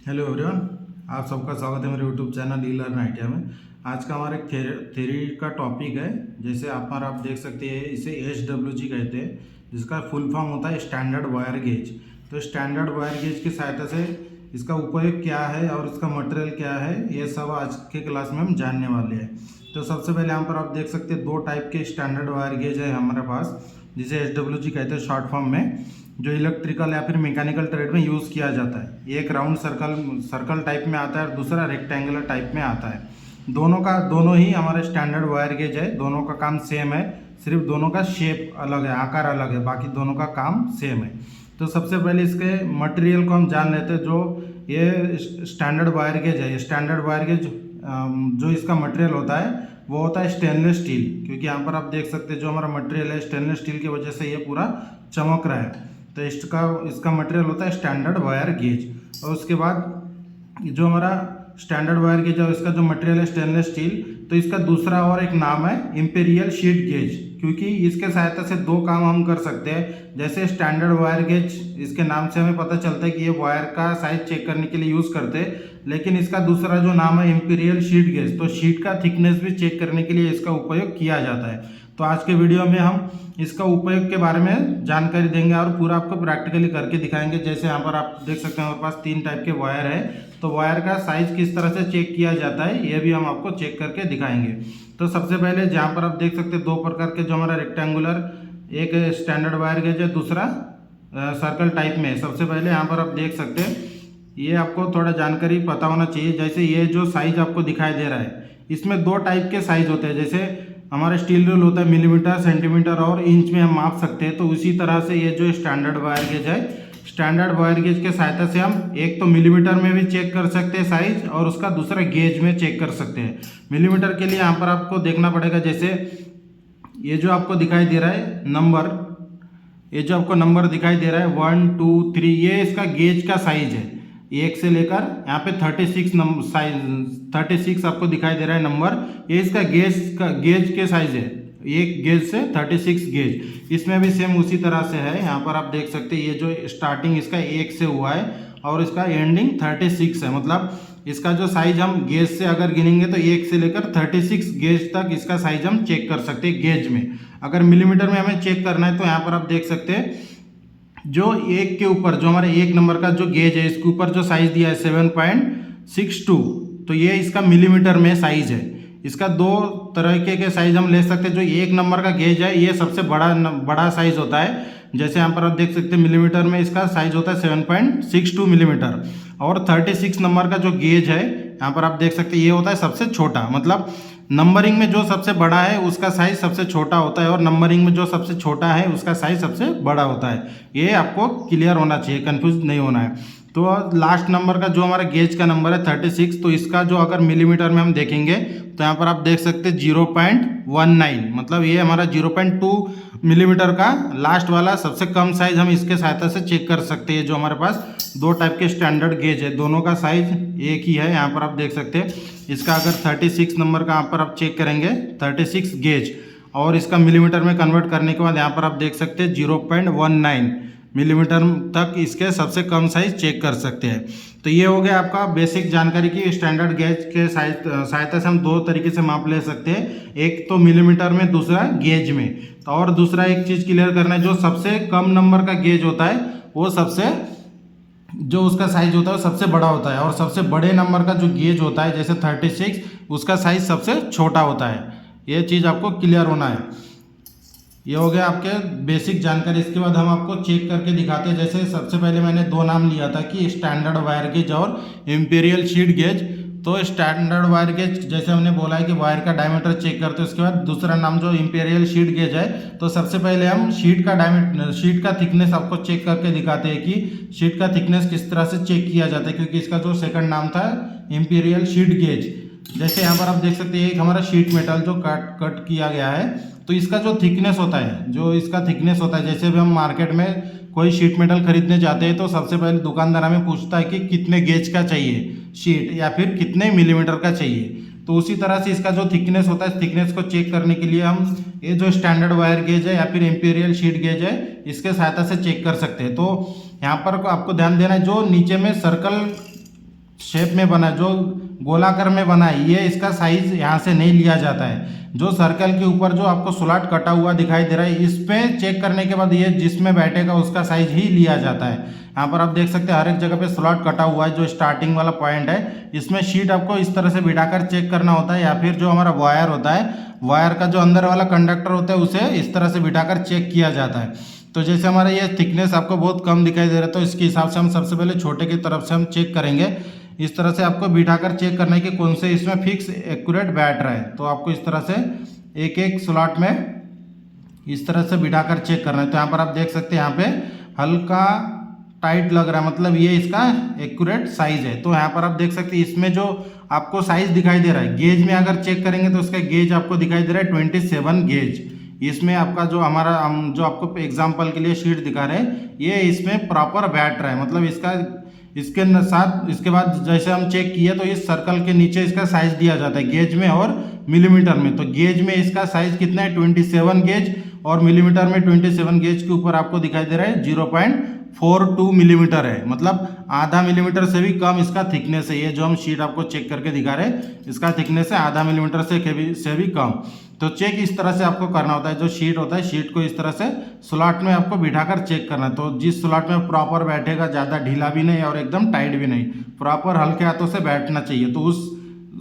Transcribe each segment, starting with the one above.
Hello everyone, आप सबका स्वागत है मेरे यूट्यूब चैनल ई लर्न आइडिया में। आज का हमारा एक थ्योरी का टॉपिक है। जैसे आप देख सकते हैं, इसे HWG कहते हैं, जिसका फुल फॉर्म होता है स्टैंडर्ड वायर गेज। तो स्टैंडर्ड वायर गेज की सहायता से इसका उपयोग क्या है और इसका मटेरियल क्या है, ये सब आज के क्लास में हम जानने वाले हैं। तो सबसे पहले यहाँ पर आप देख सकते हैं, दो टाइप के स्टैंडर्ड वायर गेज है हमारे पास, जिसे HWG कहते हैं शॉर्ट फॉर्म में, जो इलेक्ट्रिकल या फिर मैकेनिकल ट्रेड में यूज़ किया जाता है। एक राउंड सर्कल टाइप में आता है और दूसरा रेक्टेंगुलर टाइप में आता है। दोनों ही हमारे स्टैंडर्ड वायर गेज है। दोनों का काम सेम है, सिर्फ दोनों का शेप अलग है, आकार अलग है, बाकी दोनों का काम सेम है। तो सबसे पहले इसके मटेरियल को हम जान लेते हैं। जो ये स्टैंडर्ड वायर गेज है, ये स्टैंडर्ड वायर गेज जो इसका मटेरियल होता है वो होता है स्टेनलेस स्टील। क्योंकि यहाँ पर आप देख सकते हैं, जो हमारा मटेरियल है स्टेनलेस स्टील की वजह से ये पूरा चमक रहा है। तो इसका मटेरियल होता है स्टैंडर्ड वायर गेज। और उसके बाद जो हमारा स्टैंडर्ड वायर गेज है, इसका जो मटेरियल है स्टेनलेस स्टील, तो इसका दूसरा और एक नाम है इंपीरियल शीट गेज। क्योंकि इसके सहायता से दो काम हम कर सकते हैं। जैसे स्टैंडर्ड वायर गेज, इसके नाम से हमें पता चलता है कि ये वायर का साइज चेक करने के लिए यूज़ करते हैं, लेकिन इसका दूसरा जो नाम है इंपीरियल शीट गेज, तो शीट का थिकनेस भी चेक करने के लिए इसका उपयोग किया जाता है। तो आज के वीडियो में हम इसका उपयोग के बारे में जानकारी देंगे और पूरा आपको प्रैक्टिकली करके दिखाएंगे। जैसे यहाँ पर आप देख सकते हैं, हमारे पास 3 टाइप के वायर है। तो वायर का साइज किस तरह से चेक किया जाता है, ये भी हम आपको चेक करके दिखाएंगे। तो सबसे पहले जहाँ पर आप देख सकते हैं, 2 प्रकार के जो हमारा रेक्टेंगुलर, एक स्टैंडर्ड वायर गेज है, दूसरा सर्कल टाइप में। सबसे पहले यहाँ पर आप देख सकते हैं, ये आपको थोड़ा जानकारी पता होना चाहिए। जैसे ये जो साइज आपको दिखाई दे रहा है, इसमें 2 टाइप के साइज होते हैं। जैसे हमारा स्टील रूल होता है मिलीमीटर, सेंटीमीटर और इंच में हम माप सकते हैं। तो उसी तरह से ये जो स्टैंडर्ड वायर गेज है, स्टैंडर्ड वायर गेज के सहायता से हम एक तो मिलीमीटर में भी चेक कर सकते हैं साइज, और उसका दूसरा गेज में चेक कर सकते हैं। मिलीमीटर के लिए यहाँ पर आपको देखना पड़ेगा। जैसे ये जो आपको दिखाई दे रहा है नंबर, ये जो आपको नंबर दिखाई दे रहा है 1 2 3, ये इसका गेज का साइज है। 1 से लेकर यहाँ पे 36 नंबर साइज, 36 आपको दिखाई दे रहा है नंबर, ये इसका गेज के साइज है। एक गेज से 36 गेज। इसमें भी सेम उसी तरह से है। यहाँ पर आप देख सकते हैं, ये जो स्टार्टिंग इसका 1 से हुआ है और इसका एंडिंग 36 है। मतलब इसका जो साइज हम गेज से अगर गिनेंगे तो 1 से लेकर 36 गेज तक इसका साइज हम चेक कर सकते हैं गेज में। अगर मिलीमीटर में हमें चेक करना है तो यहाँ पर आप देख सकते हैं, जो एक के ऊपर जो हमारे 1 नंबर का जो गेज है, इसके ऊपर जो साइज दिया है 7.62, तो ये इसका मिलीमीटर में साइज है। इसका 2 तरीके के साइज हम ले सकते हैं। जो 1 नंबर का गेज है, ये सबसे बड़ा साइज होता है। जैसे यहाँ पर आप देख सकते हैं, मिलीमीटर में इसका साइज होता है 7.62 मिलीमीटर। और 36 नंबर का जो गेज है, यहाँ पर आप देख सकते हैं, ये होता है सबसे छोटा। मतलब नंबरिंग में जो सबसे बड़ा है उसका साइज सबसे छोटा होता है, और नंबरिंग में जो सबसे छोटा है उसका साइज सबसे बड़ा होता है। ये आपको क्लियर होना चाहिए, कंफ्यूज नहीं होना है। तो लास्ट नंबर का जो हमारा गेज का नंबर है 36, तो इसका जो अगर मिलीमीटर में हम देखेंगे तो यहाँ पर आप देख सकते हैं 0.19, मतलब ये हमारा 0.2 मिलीमीटर का लास्ट वाला सबसे कम साइज हम इसके सहायता से चेक कर सकते हैं। जो हमारे पास 2 टाइप के स्टैंडर्ड गेज है, दोनों का साइज एक ही है। यहाँ पर आप देख सकते हैं, इसका अगर 36 नंबर का यहाँ पर आप चेक करेंगे 36 गेज, और इसका मिलीमीटर में कन्वर्ट करने के बाद यहाँ पर आप देख सकते हैं 0.19 मिलीमीटर तक इसके सबसे कम साइज चेक कर सकते हैं। तो ये हो गया आपका बेसिक जानकारी की स्टैंडर्ड गेज के सहायता से हम 2 तरीके से माप ले सकते हैं, एक तो मिलीमीटर में, दूसरा गेज में। तो और दूसरा एक चीज़ क्लियर करना है, जो सबसे कम नंबर का गेज होता है वो जो उसका साइज होता है वो सबसे बड़ा होता है, और सबसे बड़े नंबर का जो गेज होता है जैसे 36, उसका साइज सबसे छोटा होता है। ये चीज़ आपको क्लियर होना है। ये हो गया आपके बेसिक जानकारी। इसके बाद हम आपको चेक करके दिखाते हैं। जैसे सबसे पहले मैंने 2 नाम लिया था कि स्टैंडर्ड वायर गेज और इंपीरियल शीट गेज। तो स्टैंडर्ड वायर गेज, जैसे हमने बोला है कि वायर का डायमीटर चेक करते हैं। उसके बाद दूसरा नाम जो इंपीरियल शीट गेज है, तो सबसे पहले हम शीट का थिकनेस आपको चेक करके दिखाते हैं कि शीट का थिकनेस किस तरह से चेक किया जाता है, क्योंकि इसका जो सेकंड नाम था इंपीरियल शीट गेज। जैसे यहाँ पर आप देख सकते हैं, एक हमारा शीट मेटल जो कट किया गया है, तो इसका जो थिकनेस होता है, जैसे भी हम मार्केट में कोई शीट मेटल खरीदने जाते हैं तो सबसे पहले दुकानदार हमें पूछता है कि कितने गेज का चाहिए शीट, या फिर कितने मिलीमीटर का चाहिए। तो उसी तरह से इसका जो थिकनेस होता है, थिकनेस को चेक करने के लिए हम ये जो स्टैंडर्ड वायर गेज है या फिर इंपीरियल शीट गेज है, इसके सहायता से चेक कर सकते हैं। तो यहाँ पर आपको ध्यान देना है, जो नीचे में सर्कल शेप में बना है, जो गोलाकार में बना है, ये इसका साइज यहाँ से नहीं लिया जाता है। जो सर्कल के ऊपर जो आपको स्लॉट कटा हुआ दिखाई दे रहा है, इस पे चेक करने के बाद ये जिसमें बैठेगा उसका साइज ही लिया जाता है। यहाँ पर आप देख सकते हैं हर एक जगह पे स्लॉट कटा हुआ है। जो स्टार्टिंग वाला पॉइंट है, इसमें शीट आपको इस तरह से बिठाकर चेक करना होता है, या फिर जो हमारा वायर होता है, वायर का जो अंदर वाला कंडक्टर होता है उसे इस तरह से बिठाकर चेक किया जाता है। तो जैसे हमारा ये थिकनेस आपको बहुत कम दिखाई दे रहा है, तो इसके हिसाब से हम सबसे पहले छोटे की तरफ से हम चेक करेंगे। इस तरह से आपको बिठाकर चेक करना है कि कौन से इसमें फिक्स एक्यूरेट बैठ रहा है। तो आपको इस तरह से एक एक स्लॉट में इस तरह से बिठाकर चेक करना है। तो यहाँ पर आप देख सकते हैं यहाँ पे हल्का टाइट लग रहा है, मतलब ये इसका एक्यूरेट साइज है। तो यहाँ पर आप देख सकते हैं इसमें जो आपको साइज दिखाई दे रहा है, गेज में अगर चेक करेंगे तो इसका गेज आपको दिखाई दे रहा है 27 गेज। इसमें आपका जो हमारा हम जो आपको एग्जाम्पल के लिए शीट दिखा रहे हैं, ये इसमें प्रॉपर बैठ रहा है, मतलब इसका इसके साथ इसके बाद जैसे हम चेक किए तो इस सर्कल के नीचे इसका साइज दिया जाता है गेज में और मिलीमीटर में। तो गेज में इसका साइज कितना है 27 गेज, और मिलीमीटर में 27 गेज के ऊपर आपको दिखाई दे रहा है 0.42 मिलीमीटर है, मतलब आधा मिलीमीटर से भी कम इसका थिकनेस है। ये जो हम शीट आपको चेक करके दिखा रहे हैं, इसका थिकनेस है आधा मिलीमीटर से भी कम। तो चेक इस तरह से आपको करना होता है। जो शीट होता है, शीट को इस तरह से स्लॉट में आपको बिठाकर चेक करना है। तो जिस स्लॉट में प्रॉपर बैठेगा, ज़्यादा ढीला भी नहीं और एकदम टाइट भी नहीं, प्रॉपर हल्के हाथों से बैठना चाहिए। तो उस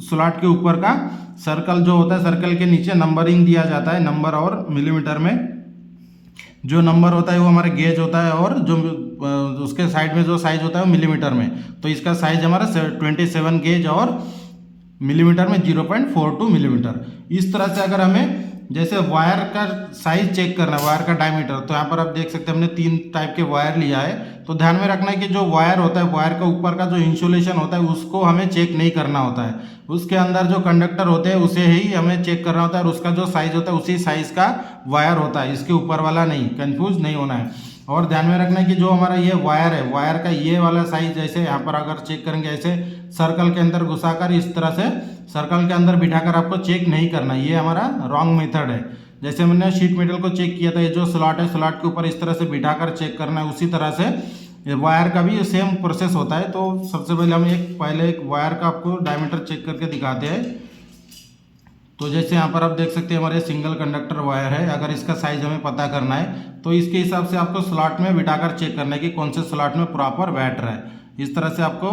स्लॉट के ऊपर का सर्कल जो होता है, सर्कल के नीचे नंबरिंग दिया जाता है, नंबर और मिलीमीटर में। जो नंबर होता है वो हमारा गेज होता है, और जो उसके साइड में जो साइज होता है वो मिलीमीटर में। तो इसका साइज हमारा 27 गेज और मिलीमीटर में 0.42 मिलीमीटर। इस तरह से अगर हमें जैसे वायर का साइज चेक करना है, वायर का डायमीटर, तो यहाँ पर आप देख सकते हैं हमने 3 टाइप के वायर लिया है। तो ध्यान में रखना है कि जो वायर होता है, वायर का ऊपर का जो इंसुलेशन होता है उसको हमें चेक नहीं करना होता है। उसके अंदर जो कंडक्टर होते हैं उसे ही हमें चेक करना होता है, और उसका जो साइज होता है उसी साइज का वायर होता है, इसके ऊपर वाला नहीं। कंफ्यूज नहीं होना है। और ध्यान में रखना है कि जो हमारा ये वायर है, वायर का ये वाला साइज जैसे यहाँ पर अगर चेक करेंगे, ऐसे सर्कल के अंदर घुसाकर इस तरह से सर्कल के अंदर बिठाकर आपको चेक नहीं करना, ये हमारा रॉन्ग मेथड है। जैसे हमने शीट मेटल को चेक किया था, ये जो स्लॉट है, स्लॉट के ऊपर इस तरह से बिठाकर चेक करना है, उसी तरह से वायर का भी सेम प्रोसेस होता है। तो सबसे पहले हम पहले एक वायर का आपको डायमीटर चेक करके दिखाते हैं। तो जैसे यहाँ पर आप देख सकते हैं हमारे सिंगल कंडक्टर वायर है। अगर इसका साइज हमें पता करना है तो इसके हिसाब से आपको स्लॉट में बिठाकर चेक करना है कि कौन से स्लॉट में प्रॉपर बैठ रहा है। इस तरह से आपको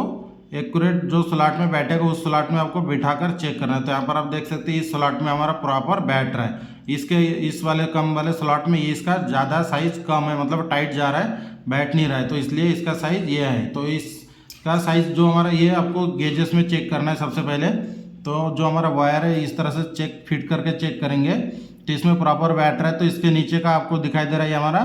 एक्यूरेट जो स्लॉट में बैठेगा उस स्लॉट में आपको बिठाकर चेक करना है। तो यहाँ पर आप देख सकते हैं इस स्लॉट में हमारा प्रॉपर बैठ रहा है। इसके इस वाले कम वाले स्लॉट में ये इसका ज़्यादा साइज कम है, मतलब टाइट जा रहा है, बैठ नहीं रहा है, तो इसलिए इसका साइज ये है। तो इसका साइज जो हमारा ये आपको गेजेस में चेक करना है सबसे पहले। तो जो हमारा वायर है इस तरह से चेक फिट करके चेक करेंगे तो इसमें प्रॉपर बैठ रहा है। तो इसके नीचे का आपको दिखाई दे रहा है हमारा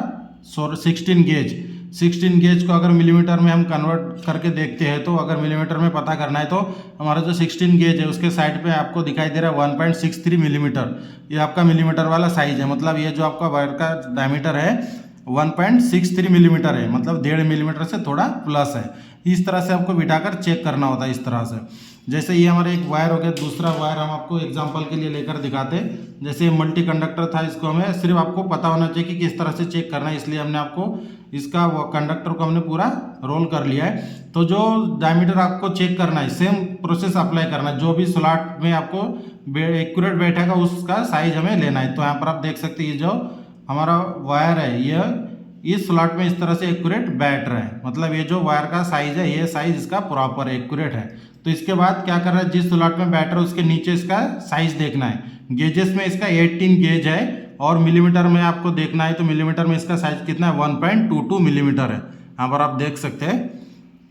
16 गेज। 16 गेज को अगर मिलीमीटर में हम कन्वर्ट करके देखते हैं, तो अगर मिलीमीटर में पता करना है तो हमारा जो 16 गेज है उसके साइड पे आपको दिखाई दे रहा है 1.63 मिलीमीटर। ये आपका मिलीमीटर वाला साइज है, मतलब ये जो आपका वायर का डायमीटर है 1.63 मिलीमीटर है, मतलब 1.5 मिलीमीटर से थोड़ा प्लस है। इस तरह से आपको बिठाकर चेक करना होता है इस तरह से। जैसे ये हमारा एक वायर हो गया, दूसरा वायर हम आपको एग्जांपल के लिए लेकर दिखाते हैं। जैसे मल्टी कंडक्टर था, इसको हमें सिर्फ आपको पता होना चाहिए कि किस तरह से चेक करना है, इसलिए हमने आपको इसका कंडक्टर को हमने पूरा रोल कर लिया है। तो जो डायमीटर आपको चेक करना है, सेम प्रोसेस अप्लाई करना है। जो भी स्लॉट में आपको एक्यूरेट बैठेगा उसका साइज हमें लेना है। तो यहाँ पर आप देख सकते हैं ये जो हमारा वायर है ये इस स्लॉट में इस तरह से एक्यूरेट बैठ रहा है, मतलब ये जो वायर का साइज है ये साइज इसका प्रॉपर एक्यूरेट है। तो इसके बाद क्या कर रहा है, जिस स्लॉट में बैठ रहा है उसके नीचे इसका साइज देखना है। गेजेस में इसका 18 गेज है, और मिलीमीटर में आपको देखना है तो मिलीमीटर में इसका साइज कितना है 1.22 मिलीमीटर है। यहाँ पर आप देख सकते हैं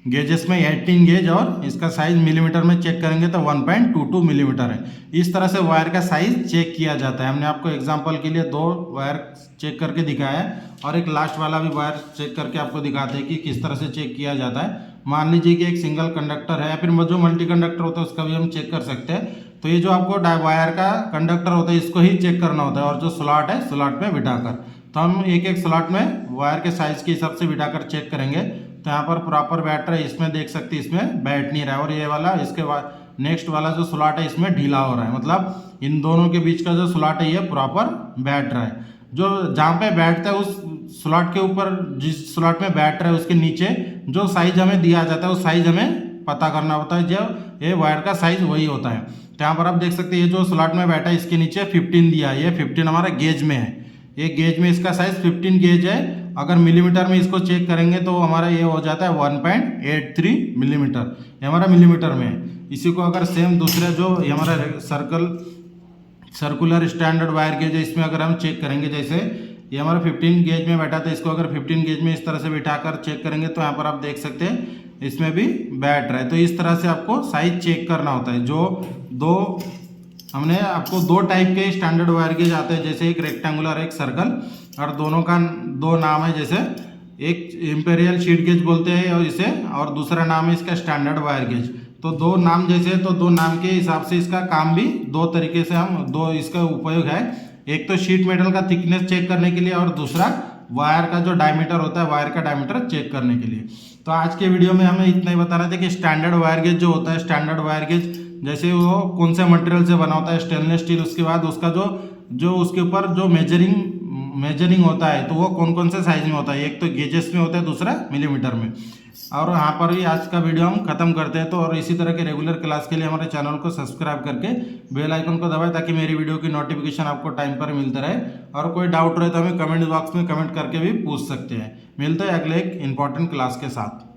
गेजेस में 18 गेज और इसका साइज मिलीमीटर में चेक करेंगे तो 1.22 मिलीमीटर है। इस तरह से वायर का साइज चेक किया जाता है। हमने आपको एग्जांपल के लिए 2 वायर चेक करके दिखाया है, और एक लास्ट वाला भी वायर चेक करके आपको दिखाते हैं कि किस तरह से चेक किया जाता है। मान लीजिए कि एक सिंगल कंडक्टर है, या फिर जो मल्टी कंडक्टर होता है उसका भी हम चेक कर सकते हैं। तो ये जो आपको वायर का कंडक्टर होता है इसको ही चेक करना होता है, और जो स्लॉट है स्लॉट में बिठाकर। तो हम एक एक स्लॉट में वायर के साइज के हिसाब से बिठाकर चेक करेंगे। तो यहाँ पर प्रॉपर बैठ रहा है, इसमें देख सकते हैं इसमें बैठ नहीं रहा है, और ये वाला इसके बाद नेक्स्ट वाला जो स्लॉट है इसमें ढीला हो रहा है, मतलब इन दोनों के बीच का जो स्लॉट है ये प्रॉपर बैठ रहा है। जो जहाँ पे बैठता है उस स्लॉट के ऊपर, जिस स्लॉट में बैठ रहा है उसके नीचे जो साइज हमें दिया जाता है उस साइज हमें पता करना होता है, जो ये वायर का साइज वही होता है। तो यहाँ पर आप देख सकते हैं ये जो स्लॉट में बैठा है इसके नीचे 15 दिया है, ये 15 हमारा गेज में है, ये गेज में इसका साइज 15 गेज है। अगर मिलीमीटर में इसको चेक करेंगे तो हमारा ये हो जाता है 1.83 मिलीमीटर, ये हमारा मिलीमीटर में है। इसी को अगर सेम दूसरे जो ये हमारा सर्कुलर स्टैंडर्ड वायर गेज है, इसमें अगर हम चेक करेंगे, जैसे ये हमारा 15 गेज में बैठा था, इसको अगर 15 गेज में इस तरह से बिठाकर चेक करेंगे तो यहाँ पर आप देख सकते हैं इसमें भी बैठ रहा है। तो इस तरह से आपको साइज चेक करना होता है। जो हमने आपको दो टाइप के स्टैंडर्ड वायर गेज आते हैं, जैसे एक रेक्टेंगुलर एक सर्कल, और दोनों का दो नाम है, जैसे एक इम्पेरियल शीट गेज बोलते हैं और इसे, और दूसरा नाम है इसका स्टैंडर्ड वायर गेज। तो दो नाम जैसे, तो दो नाम के हिसाब से इसका काम भी दो तरीके से हम दो इसका उपयोग है। एक तो शीट मेटल का थिकनेस चेक करने के लिए और दूसरा वायर का जो डायमीटर होता है, वायर का डायमीटर चेक करने के लिए। तो आज के वीडियो में हमें इतना ही बता रहे थे कि स्टैंडर्ड वायर गेज जो होता है, स्टैंडर्ड वायर गेज जैसे वो कौन से मटेरियल से बना होता है, स्टेनलेस स्टील, उसके बाद उसका जो उसके ऊपर जो मेजरिंग होता है तो वो कौन कौन से साइज में होता है, एक तो गेजेस में होता है, दूसरा मिलीमीटर में। और यहाँ पर ही आज का वीडियो हम खत्म करते हैं। तो और इसी तरह के रेगुलर क्लास के लिए हमारे चैनल को सब्सक्राइब करके बेल आइकन को दबाएं, ताकि मेरी वीडियो की नोटिफिकेशन आपको टाइम पर मिलता रहे। और कोई डाउट रहे तो हमें कमेंट बॉक्स में कमेंट करके भी पूछ सकते हैं। मिलते हैं अगले एक इंपॉर्टेंट क्लास के साथ।